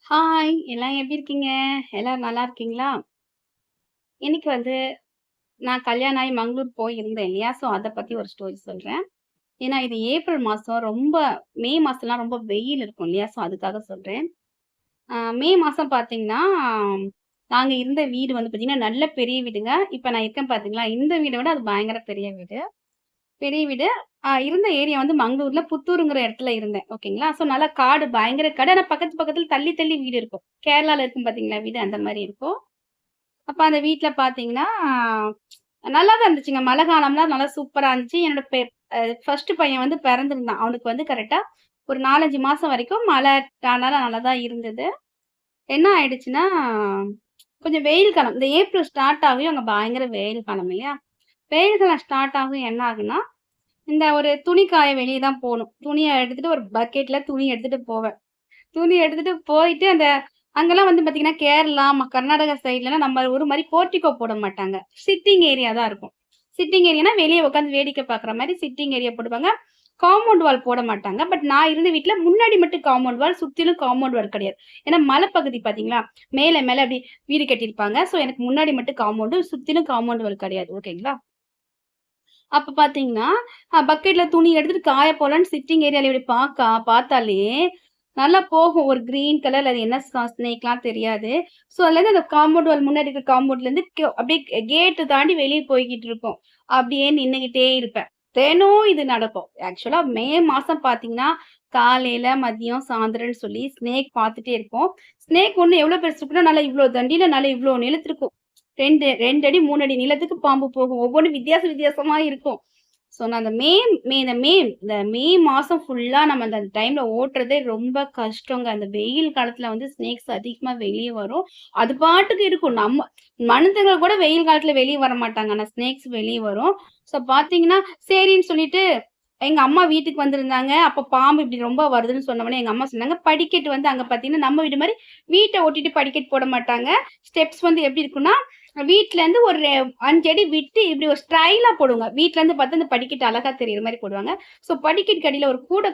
Hi! எல்லாம் எப்படி இருக்கீங்க? எல்லாரும் நல்லா இருக்கீங்களா? இன்னைக்கு நான் கல்யாணம் ஆகி மங்களூர் போயிருந்தேன் இல்லையா? ஸோ அத பத்தி ஒரு ஸ்டோரி சொல்றேன். ஏன்னா இது ஏப்ரல் மாசம் மே மாசம்லாம் ரொம்ப வெயில் இருக்கும் இல்லையா? ஸோ அதுக்காக சொல்றேன். மே மாசம் பார்த்தீங்கன்னா, நாங்க இருந்த வீடு பார்த்தீங்கன்னா, நல்ல பெரிய வீடுங்க. இப்ப நான் இருக்கேன் பார்த்தீங்களா? இந்த வீட விட அது பயங்கர பெரிய வீடு. பெரிய வீடு. இருந்த ஏரியா மங்களூர்ல புத்தூருங்கிற இடத்துல இருந்தேன். ஓகேங்களா? ஸோ நல்லா காடு, பயங்கர காடு. ஆனா பக்கத்து பக்கத்துல தள்ளி தள்ளி வீடு இருக்கும். கேரளால இருக்கும் பார்த்தீங்களா வீடு, அந்த மாரி இருக்கும். அப்ப அந்த வீட்ல பார்த்தீங்கன்னா, நல்லா தான் இருந்துச்சுங்க. மழை காலம்லாம் நல்லா சூப்பரா இருந்துச்சு. என்னோட பெ அ 1 பையன் பிறந்திருந்தான். அவனுக்கு கரெக்ட்டா ஒரு 4, 5 மாசம் வரைக்கும் மழை நல்லா தான் இருந்தது. என்ன ஆயிடுச்சுன்னா, கொஞ்சம் வெயில் காலம். இந்த ஏப்ரல் ஸ்டார்ட் ஆகயும் அங்க பயங்கர வெயில் காலம் இல்லையா? வெயில் காலம் ஸ்டார்ட் ஆகும் என்ன ஆகுன்னா, இந்த ஒரு துணி காய வெளிய தான் போணும். துணிய எடுத்துட்டு ஒரு பக்கெட்ல துணி எடுத்துட்டு போவேன். துணி எடுத்துட்டு போயிட்டு அங்கலாம் பார்த்தீங்கன்னா, கேரளா, கர்நாடகா சைட்லலாம் நம்ம ஒரு மாரி போர்டிகோ போட மாட்டாங்க. சிட்டிங் ஏரியா தான் இருக்கும். சிட்டிங் ஏரியானா வெளிய உட்காந்து வேடிக்கை பார்க்குற மாரி சிட்டிங் ஏரியா போட்டுப்பாங்க. காம்பவுண்ட் வால் போட மாட்டாங்க. பட் நான் இருந்த வீட்ல முன்னாடி மட்டும் காம்பவுண்ட் வால், சுத்திலும் காம்பவுண்ட் வால் கிடையாது. ஏன்னா மலைப்பகுதி பார்த்தீங்களா, மேல மேல அப்படி வீடு கட்டியிருப்பாங்க. ஸோ எனக்கு முன்னாடி மட்டும் காம்பவுண்டு, சுத்திலும் காம்பவுண்ட் வால் கிடையாது. ஓகேங்களா? அப்ப பார்த்தீங்கன்னா, பக்கெட்ல துணி எடுத்துட்டு காய போலான்னு சிட்டிங் ஏரியால இப்படி பார்த்தாலே, நல்லா போகும். ஒரு கிரீன் கலர்ல அது என்ன ஸ்னேக்லாம் தெரியாது. ஸோ அதுலேருந்து அந்த காம்பவுண்ட் வால் முன்னாடி இருக்கிற காம்பவுண்ட்லேருந்து அப்படியே கேட்டு தாண்டி வெளிய போய்க்கிட்டு இருக்கோம். அப்படியே நின்னுகிட்டே இருப்பேன். தினம் இது நடக்கும். ஆக்சுவலா மே மாசம் பார்த்தீங்கன்னா, காலையில, மதியம், சாயந்தரம்ன்னு சொல்லி ஸ்னேக் பார்த்துட்டே இருப்போம். ஸ்னேக் ஒண்ணு எவ்வளோ பெருசு இருக்குன்னா, நல்லா இவ்ளோ தண்டில நல்லா இவ்ளோ நீளத்து இருக்கும். 2 அடி 3 அடி நீளத்துக்கு பாம்பு போகும். ஒவ்வொன்னும் வித்தியாசமா இருக்கும். ஸோ நான் அந்த மே மே இந்த மே இந்த மே மாசம் ஃபுல்லா நம்ம அந்த டைம்ல ஓட்டுறதே ரொம்ப கஷ்டங்க. அந்த வெயில் காலத்துல ஸ்னேக்ஸ் அதிகமா வெளிய வரும். அது பாட்டுக்கு இருக்கும். மனிதர்கள் கூட வெயில் காலத்துல வெளிய வரமாட்டாங்க. ஆனா ஸ்னேக்ஸ் வெளிய வரும். ஸோ பார்த்தீங்கன்னா, சரின்னு சொல்லிட்டு எங்க அம்மா வீட்டுக்கு வந்திருந்தாங்க. அப்ப பாம்பு இப்படி ரொம்ப வருதுன்னு சொன்னவுனே எங்க அம்மா சொன்னாங்க, படிக்கட்டு அங்க பார்த்தீங்கன்னா, நம்ம வீடு மாரி வீட்ட ஒட்டிட்டு படிக்கட்டு போட மாட்டாங்க. ஸ்டெப்ஸ் எப்படி இருக்கும்னா, வீட்லருந்து ஒரு 5 அடி விட்டு இப்படி ஒரு ஸ்டைலா போடுவாங்க. வீட்லருந்து பார்த்தா அந்த படிக்கட்டு அழகா தெரியிற மாரி போடுவாங்க. ஸோ படிக்கட்டுக்கு அடியில ஒரு கூட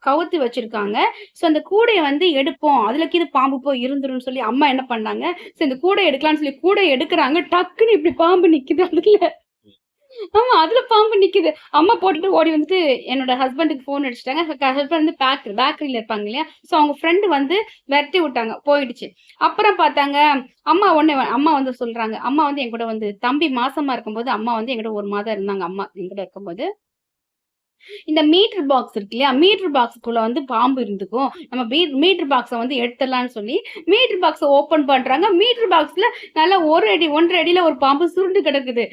கவுத்து வச்சிருக்காங்க. ஸோ அந்த கூடைய எடுப்போம். அதுல கீது பாம்பு போய் இருந்துரும்னு சொல்லி அம்மா என்ன பண்ணாங்க, சரி இந்த கூடைய எடுக்கலான்னு சொல்லி கூடைய எடுக்குறாங்க. டக்குன்னு இப்படி பாம்பு நிக்குது அதுல. ஆமா. அதுல பாம்பு நிக்குது. அம்மா போட்டுட்டு ஓடி என்னோட ஹஸ்பண்டுக்கு ஃபோன் அடிச்சுட்டாங்க. ஹஸ்பண்ட் பேக்கரில இருப்பாங்க இல்லையா? ஸோ அவங்க ஃப்ரெண்ட் வெரட்டி விட்டாங்க. போயிடுச்சு. அப்புறம் பார்த்தாங்க, அம்மா சொல்றாங்க. அம்மா என் கூட தம்பி மாசமா இருக்கும்போது, அம்மா என்கிட்ட 1 மாதம் இருந்தாங்க. அம்மா என்கிட்ட இருக்கும்போது. இந்த மீட்டர் பாக்ஸ் இருக்கு இல்லையா? மீட்டர் பாக்ஸ்க்குள்ள பாம்பு இருந்துக்கும். நம்ம மீட்டர் பாக்ஸ எடுத்துடலான்னு சொல்லி, மீட்டர் பாக்ஸ ஓப்பன் பண்றாங்க. மீட்டர் பாக்ஸ்ல நல்லா 1 அடி, 1 1/2 அடியில ஒரு பாம்பு சுருண்டு கிடக்குது.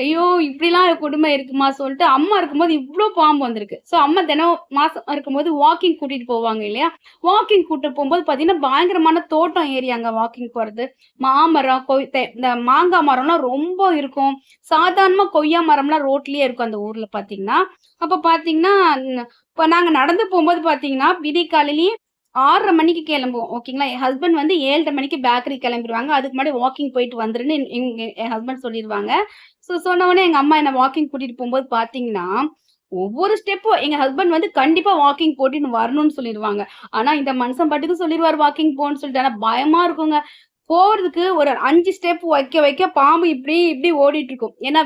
ஐயோ! இப்படிலாம் கொடுமை இருக்குமா சொல்லிட்டு, அம்மா இருக்கும்போது இவ்ளோ பாம்பு வந்திருக்கு. ஸோ அம்மா தினம் மாசமா இருக்கும்போது வாக்கிங் கூட்டிட்டு போவாங்க இல்லையா? வாக்கிங் கூட்டிட்டு போம்போது பார்த்தீங்கன்னா, பயங்கரமான தோட்டம் ஏரியாங்க வாக்கிங் போறது. மாமரம், இந்த மாங்கா மரம்லாம் ரொம்ப இருக்கும். சாதாரணமா கொய்யா மரம்லாம் ரோட்லயே இருக்கும் அந்த ஊர்ல பார்த்தீங்கன்னா. அப்ப பார்த்தீங்கன்னா, இப்ப நாங்க நடந்து போம்போது பார்த்தீங்கன்னா, விடிய காலையிலேயே 6:30 மணிக்கு கிளம்புவோம். ஓகேங்களா? என் ஹஸ்பண்ட் 7:30 மணிக்கு பேக்கரி கிளம்பிருவாங்க. அதுக்கு முன்னாடி வாக்கிங் போயிட்டு வந்துருன்னு என் ஹஸ்பண்ட் சொல்லிருவாங்க. ஸோ சொன்ன உடனே எங்க அம்மா என்ன வாக்கிங் கூட்டிட்டு போம்போது பார்த்தீங்கன்னா, ஒவ்வொரு ஸ்டெப்பும் எங்க ஹஸ்பண்ட் கண்டிப்பா வாக்கிங் போட்டுன்னு வரணும்னு சொல்லிருவாங்க. ஆனா இந்த மனுஷன் பாட்டுக்கு சொல்லிருவாரு வாக்கிங் போன்னு சொல்லிட்டு. ஆனா பயமா இருக்குங்க. போறதுக்கு ஒரு 5 ஸ்டெப் வைக்க பாம்பு இப்படி இப்படி ஓடிட்டு இருக்கும். ஏன்னா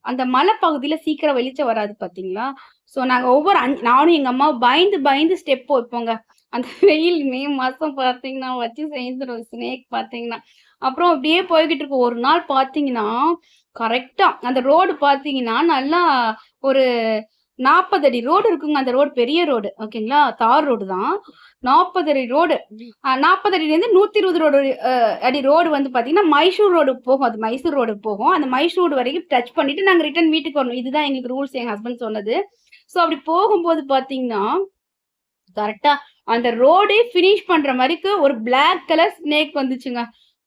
அந்த மலைப்பகுதியில சீக்கிரம் வெளிச்சம் வராது பார்த்தீங்களா? ஸோ நாங்க நானும் எங்க அம்மாவும் பயந்து பயந்து ஸ்டெப் வைப்போங்க. அந்த வெயில் மே மாசம் பார்த்தீங்கன்னா, வச்சு செஞ்சுரும் ஸ்னேக் பார்த்தீங்கன்னா. அப்புறம் அப்படியே போய்க்கிட்டு இருக்கும். ஒரு நாள் பார்த்தீங்கன்னா, கரெக்ட்டா அந்த ரோடு பார்த்தீங்கன்னா, நல்லா ஒரு 40 அடி ரோடு இருக்குங்க. அந்த ரோடு பெரிய ரோடு. ஓகேங்களா? தார் ரோடு தான். 40 அடி ரோடு. 40 அடியிலேருந்து 120 அடி ரோடு பார்த்தீங்கன்னா, மைசூர் ரோடு போகும். அது மைசூர் ரோடு போகும். அந்த மைசூர் ரோடு வரைக்கும் டச் பண்ணிட்டு நாங்க ரிட்டர்ன் வீட்டுக்கு வரணும். இதுதான் எங்களுக்கு ரூல்ஸ் என் ஹஸ்பண்ட் சொன்னது. ஸோ அப்படி போகும்போது பார்த்தீங்கன்னா, கரெக்ட்டா அந்த ரோடே ஃபினிஷ் பண்ற மாரிக்கு ஒரு பிளாக் கலர் ஸ்னேக் வந்துச்சுங்க.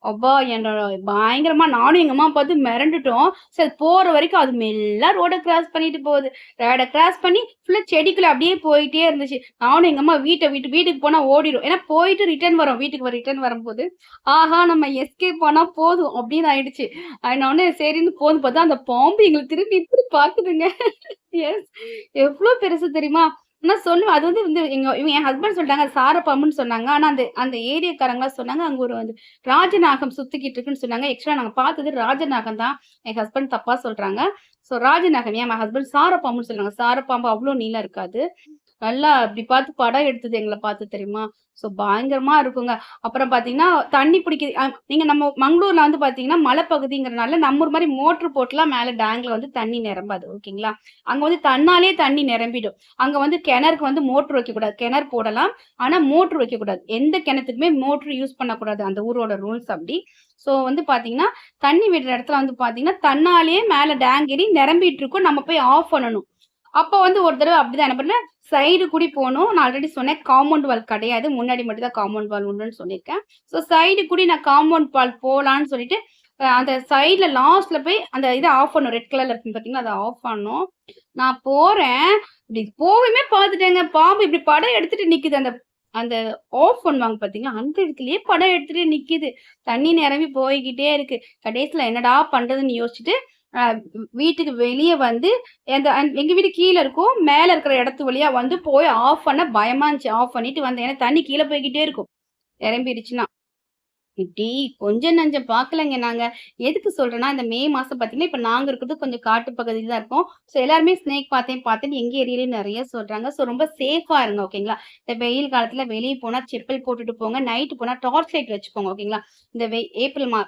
அப்பா! என்னோட பயங்கரமா நானும் எங்க அம்மாவும் பார்த்து மிரண்டுட்டோம். சரி போற வரைக்கும் அது மெல்ல ரோட கிராஸ் பண்ணிட்டு போகுது. ரோட கிராஸ் பண்ணி ஃபுல்லா செடிக்குள்ள அப்படியே போயிட்டே இருந்துச்சு. நானும் எங்க அம்மா வீட்டுக்கு போனா ஓடிரும். ஏன்னா போயிட்டு ரிட்டர்ன் வரோம். ரிட்டர்ன் வரும்போது, ஆஹா! நம்ம எஸ்கேப் ஆனா போதும் அப்படின்னு ஆயிடுச்சு. ஆயினோனே சரின்னு பார்த்தா அந்த பாம்பு எங்கள திரும்பி இப்படி பாக்குதுங்க. எஸ். எவ்ளோ பெருசு தெரியுமா? நான் சொல்லுவேன். அது வந்து இவங்க என் ஹஸ்பண்ட் சொல்ட்டாங்க சாரப்பாம்புன்னு சொன்னாங்க. ஆனா அந்த அந்த ஏரியாக்காரங்கலாம் சொன்னாங்க, அங்க ஒரு வந்து ராஜநாகம் சுத்திக்கிட்டு இருக்குன்னு சொன்னாங்க. ஆக்சுவலா நாங்க பார்த்தது ராஜநாகம் தான். என் ஹஸ்பண்ட் தப்பா சொல்றாங்க. ராஜநாகம் என் ஹஸ்பண்ட் சாரப்பாம்புன்னு சொல்றாங்க. சாரப்பாம்பு அவ்ளோ நீளம் இருக்காது. நல்லா இப்டி பார்த்து படம் எடுத்தது எங்கள பார்த்து தெரியுமா? பயங்கரமா இருக்குங்க. அப்புறம் பார்த்தீங்கன்னா, தண்ணி பிடிக்க நீங்க நம்ம மங்களூர்ல வந்து பார்த்தீங்கன்னா, மலைப்பகுதிங்கிறனால நம்ம ஊர் மாரி மோட்டர் போட்டுலாம் மேல டேங்க்ல வந்து தண்ணி நிரம்பாது. ஓகேங்களா? அங்க வந்து தன்னாலே தண்ணி நிரம்பிடும். அங்க வந்து கிணறுக்கு வந்து மோட்டர் வைக்கக்கூடாது. கிணறு போடலாம். ஆனா மோட்டர் வைக்கக்கூடாது. எந்த கிணத்துக்குமே மோட்டர் யூஸ் பண்ணக்கூடாது. அந்த ஊரோட ரூல்ஸ் அப்டி. வந்து பார்த்தீங்கன்னா, தண்ணி விடுற இடத்துல வந்து பார்த்தீங்கன்னா, தன்னாலேயே மேல டேங்க் ஏறி நிரம்பிட்டு இருக்கும். நம்ம போய் ஆஃப் பண்ணணும். அப்ப வந்து ஒரு தடவ அப்படிதான் என்ன பண்ணேன், சைடு கூடி போணும். நான் ஆல்ரெடி சொன்னேன் காம்பவுண்ட் வால் கிடையாது. முன்னாடி மட்டும் தான் காம்பவுண்ட் வால் உண்டுன்னு சொல்லியிருக்கேன். சைடு கூடி நான் காம்பவுண்ட் வால் போலான்னு சொல்லிட்டு, அந்த சைடுல லாஸ்ட்ல போய் அந்த இத ஆஃப் பண்ணணும். ரெட் கலர்ல இருக்கும் பார்த்தீங்களா? அத ஆஃப் பண்ணணும். நான் போறேன். இப்படி போகவுமே பார்த்துட்டேங்க. பாம்பு இப்படி படம் எடுத்துட்டு நிக்குது. அந்த அந்த ஆஃப் பண்ணுவாங்க பார்த்தீங்களா? அந்த இடத்துலயே படம் எடுத்துட்டு நிக்குது. தண்ணி நிரம்பி போய்க்கிட்டே இருக்கு. கடைசில என்னடா பண்றதுன்னு யோசிச்சுட்டு, அ வீட்டுக்கு வெளிய வந்து எங்க வீடு கீழ இருக்கும். மேல இருக்கிற இடத்து வழியா வந்து போய் ஆஃப் பண்ண பயமா இருந்துச்சு. ஆஃப் பண்ணிட்டு வந்தேன். ஏன்னா தண்ணி கீழ போய்க்கிட்டே இருக்கும். நிரம்பிடுச்சுன்னா. இப்டி கொஞ்சம் நஞ்சம் பார்க்கலங்க நாங்க. எதுக்கு சொல்றேன்னா, இந்த மே மாசம் பார்த்தீங்கன்னா, இப்ப நாங்க இருக்கிறது கொஞ்சம் காட்டு பகுதியில தான் இருக்கோம். எல்லாருமே ஸ்னேக் பார்த்தேன்னு எங்க ஏரியாலயும் நெறைய சொல்றாங்க. ரொம்ப சேஃபா இருங்க ஓகேங்களா? இந்த வெயில் காலத்துல வெளிய போனா செப்பல் போட்டுட்டு போங்க. நைட் போனா டார்ச் லைட் வச்சுக்கோங்க ஓகேங்களா? இந்த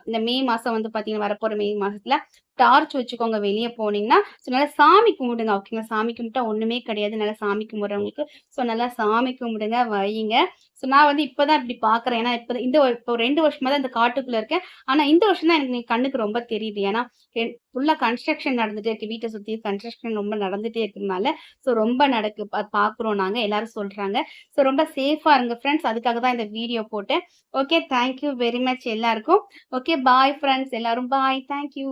இந்த மே மாசம் வந்து பார்த்தீங்கன்னா, வரப்போற மே மாசத்துல டார்ச் வச்சுக்கோங்க வெளிய போனீங்கன்னா. நல்லா சாமி கும்பிடுங்க ஓகேங்களா? சாமி கும்பிட்டா ஒண்ணுமே கிடையாது. நல்லா சாமி கும்பிடுறவங்களுக்கு. நல்லா சாமி கும்பிடுங்க, வையுங்க. நான் வந்து இப்ப தான் இப்டி பார்க்குறேன். ஏன்னா, இப்போ 2 வருஷமா தான் இந்த காட்டுக்குள்ள இருக்கேன். ஆனா, இந்த வருஷம் தான் எனக்கு கண்ணுக்கு ரொம்ப தெரியுது. ஏன்னா, ஃபுல்லா கன்ஸ்ட்ரக்ஷன் நடந்துட்டே இருக்கு. வீட்ட சுத்தி கன்ஸ்ட்ரக்ஷன் ரொம்ப நடந்துட்டே இருக்கிறதுனால, ரொம்ப நடக்கு பார்க்குறோம் நாங்க. எல்லாரும் சொல்றாங்க. ரொம்ப சேஃபா இருங்க ஃப்ரெண்ட்ஸ். அதுக்காக தான் இந்த வீடியோ போட்டேன். Okay. Thank you very much எல்லாருக்கும். ஓகே. பாய் ஃப்ரெண்ட்ஸ் எல்லாரும் பாய். Thank you.